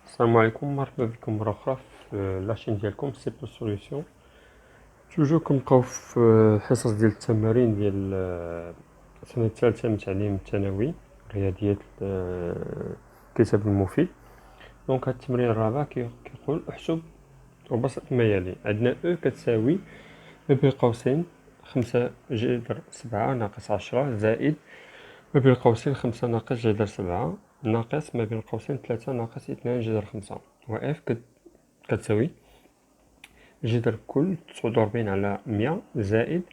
السلام عليكم، مرحبا بكم مرة أخرى في لاشين ديالكم سي بلو سوليسيون. توجور كنبقاو في الحصص ديال التمارين ديال السنة الثالثة من التعليم الثانوي رياضيات الكتاب المفيد. دونك هاد التمرين الرابع كيقول احسب وبسط ما يلي. عندنا او كتساوي ما بين قوسين 5 جذر 7 ناقص 10 زائد ما بين قوسين 5 ناقص جذر 7 ناقص ما بين قوسين 3 ناقص 2 جذر 5. و اف كتساوي جذر كل 49 على 100 زائد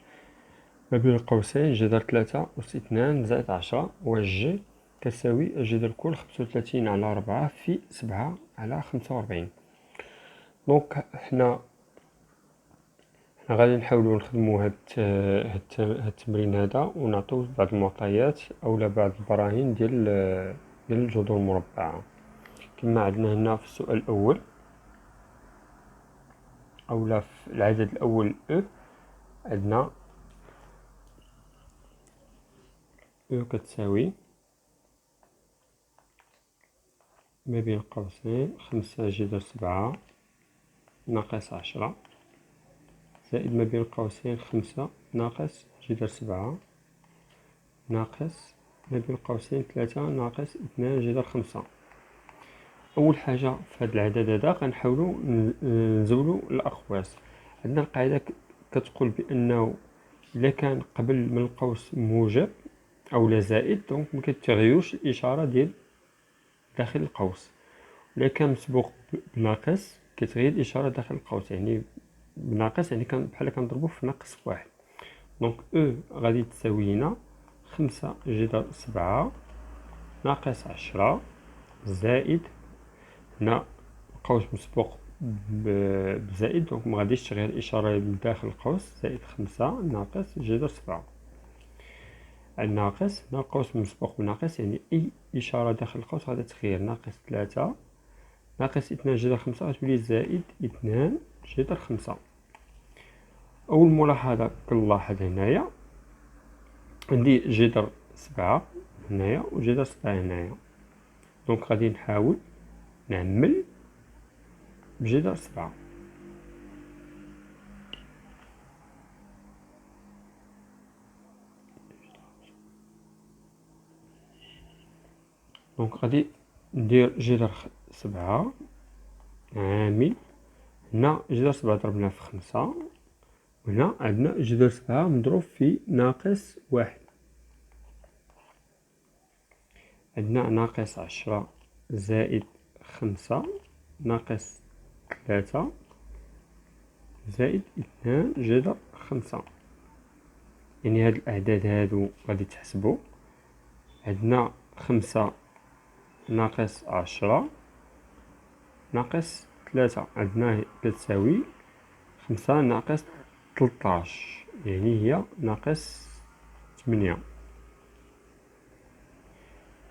ما بين قوسين جذر 3 أس 2 زائد 10. و جي كتساوي جذر كل 35 على 4 في 7 على 45. دونك حنا غادي نحاولوا نخدموا هاد التمرين هذا ونعطيو بعض المعطيات اولا بعض البراهين ديال الجذور المربعه. كما عندنا هنا في السؤال الاول اولا في العدد الاول او عندنا او كتساوي ما بين قوسين 5 جذر 7 ناقص 10 زائد ما بين قوسين 5 ناقص جذر 7 ناقص ما بين قوسين 3 ناقص 2 جذر 5. اول حاجه في هذا العدد هذا غنحاولوا نزولوا الاقواس. عندنا القاعده كتقول بانه الا كان قبل من القوس موجب او لا زائد دونك ما كتغيروش الاشاره ديال داخل القوس. الا كان مسبوق بناقص كتغير الاشاره داخل القوس، يعني بناقص يعني بحال كنضربو في ناقص واحد. دونك او غادي تساوي لنا 5 جذر 7 ناقص 10 زائد هنا القوس مسبوق بزائد دونك مغاديش تغير الاشاره من داخل القوس زائد 5 ناقص جذر 7. الناقص هنا القوس مسبوق بناقص يعني اي اشاره داخل القوس غادي تغير. ناقص 3 ناقص 2 جذر 5 غتولي زائد 2 جذر 5. اول ملاحظه كنلاحظ هنايا عندي جذر 7 هنايا وجذر 7 هنايا، دونك غادي نحاول نعمل بجذر 7. دونك غادي ندير جذر 7 عامل هنا جذر 7 ضربنا في 5 وهنا عندنا جذر 7 مضروب في ناقص 1. عندنا ناقص 10 زائد 5 ناقص 3 زائد 2 جذر 5. يعني هاد الأعداد هادو غادي تحسبو. عندنا 5 ناقص 10 ناقص 3 عندنا كتساوي 5 ناقص 13 يعني هي ناقص 8.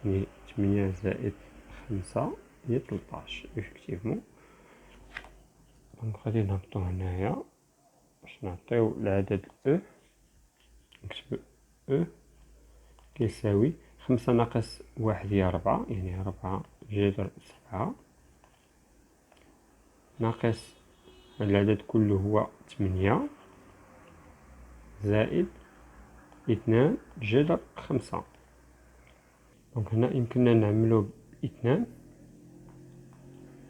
يعني 8 زائد 5 هي 13 إفكتيفمون. دونك غادي نهبطو هنايا باش نعطيو العدد أو. نكتب أو كيساوي 5 ناقص 1 هي 4 يعني 4 جذر 7 ناقص العدد كله هو 8 زائد 2 جذر 5. دونك هنا يمكننا نعملو باثنان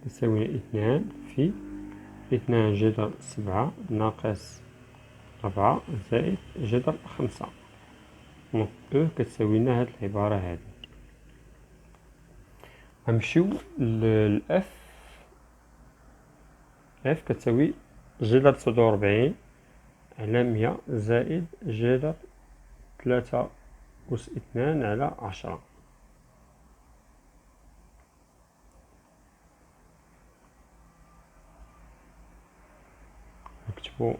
تساوي 2 في 2 جذر 7 ناقص 4 زائد جذر 5. دونك او كتساوي لنا هاد العبارة هادي. غنمشيو للاف. اف كتساوي جذر 49 على 100 زائد جذر 3 أس 2 على 10. نكتبو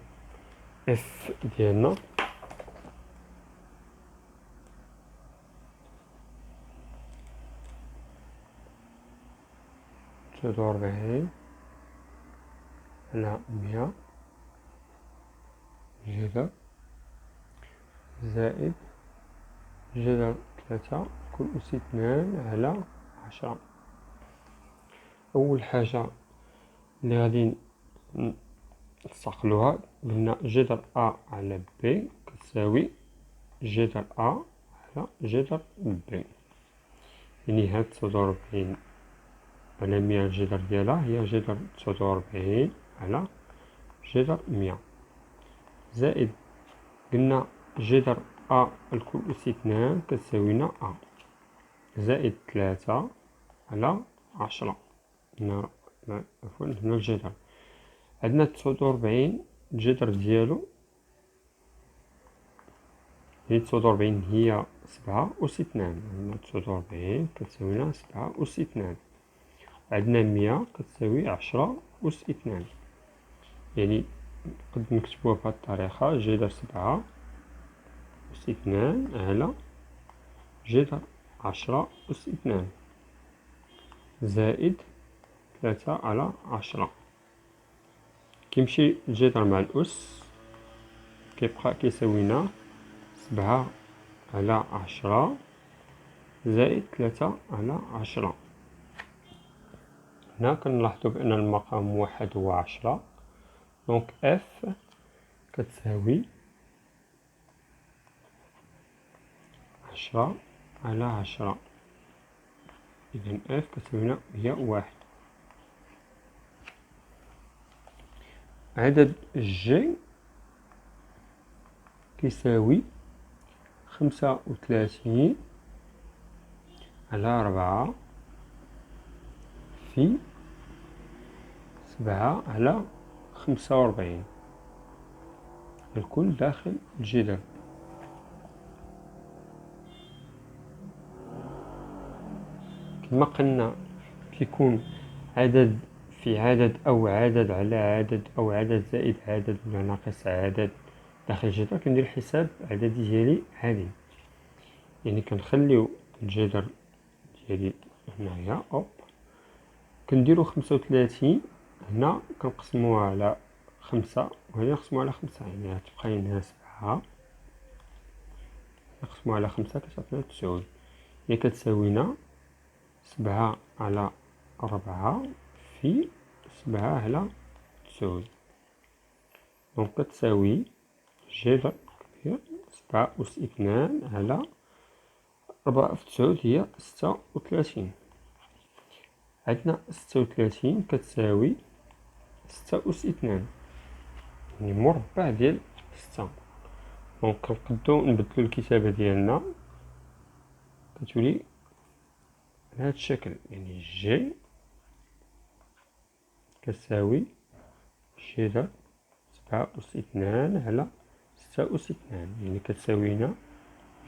اف ديالنا جذر 49 على 100 جذر زائد جذر 3 كل أس 2 على 10. أول حاجة اللي غادي نستقلوها قلنا جذر أ على ب كتساوي جذر أ على جذر ب، يعني هاد 49 على 100 الجذر ديالها هي جذر 49 على جذر 100 زائد قلنا جذر أ الكل أس 2 كتساوينا أ زائد 3 على 10. هنا عفوا هنا الجذر عندنا 49 الجذر ديالو يعني 49 هي 7 أس 2، عندنا 49 كتساوينا 7 أس 2، عندنا 100 كتساوي 10 أس 2، يعني نقد نكتبوها بهاد الطريقة جذر 7 أس 2 على جذر 10 أس 2 زائد 3 على 10. كيمشي الجذر مع الأس كيبقى كيساوينا 7 على 10 زائد 3 على 10. هنا كنلاحظو بأن المقام موحد هو 10، دونك اف كتساوي 10 على 10، إذن اف كتساوينا هي 1. عدد جي كيساوي 35 على 4 في 7 على 45 الكل داخل الجذر. كما قلنا كيكون عدد في عدد أو عدد على عدد أو عدد زائد عدد ولا ناقص عدد داخل الجذر كندير حساب عددي ديالي عادي، يعني كنخليو الجذر ديالي هنايا أوب كنديرو 35 هنا كنقسموها على 5 وهنا نقسموها على 5، يعني غتبقى لنا 7 نقسموها على 5 كتعطينا 9، هي كتساوينا 7 على 4 في 7 على 9، دونك كتساوي جذر هي 7 أس 2 على 4 في 9 هي 36. عندنا 36 كتساوي 6 أس 2، يعني مربع ديال 6، دونك كنقدو نبدلو الكتابة ديالنا كتولي بهذا الشكل، يعني جي كتساوي جذر 7 أس 2 على 6 أس 2، يعني كتساوينا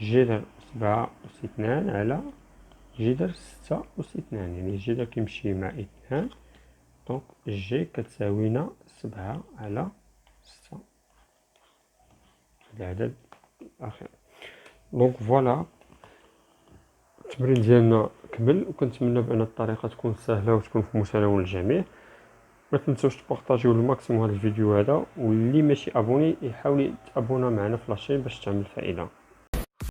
جذر 7 أس 2 على جذر 6 أس 2، يعني الجذر كيمشي مع 2، دونك جي كتساوينا 7 على 6 العدد الأخير. دونك فوالا التمرين ديالنا كمل، وكنتمنى بأن الطريقة تكون سهلة وتكون في متناول الجميع. ما تنسوش تبارطاجيو الماكسيموم هذا الفيديو هذا، واللي ماشي ابوني يحاول يتابونا معنا في لاشين باش تعمل فائده.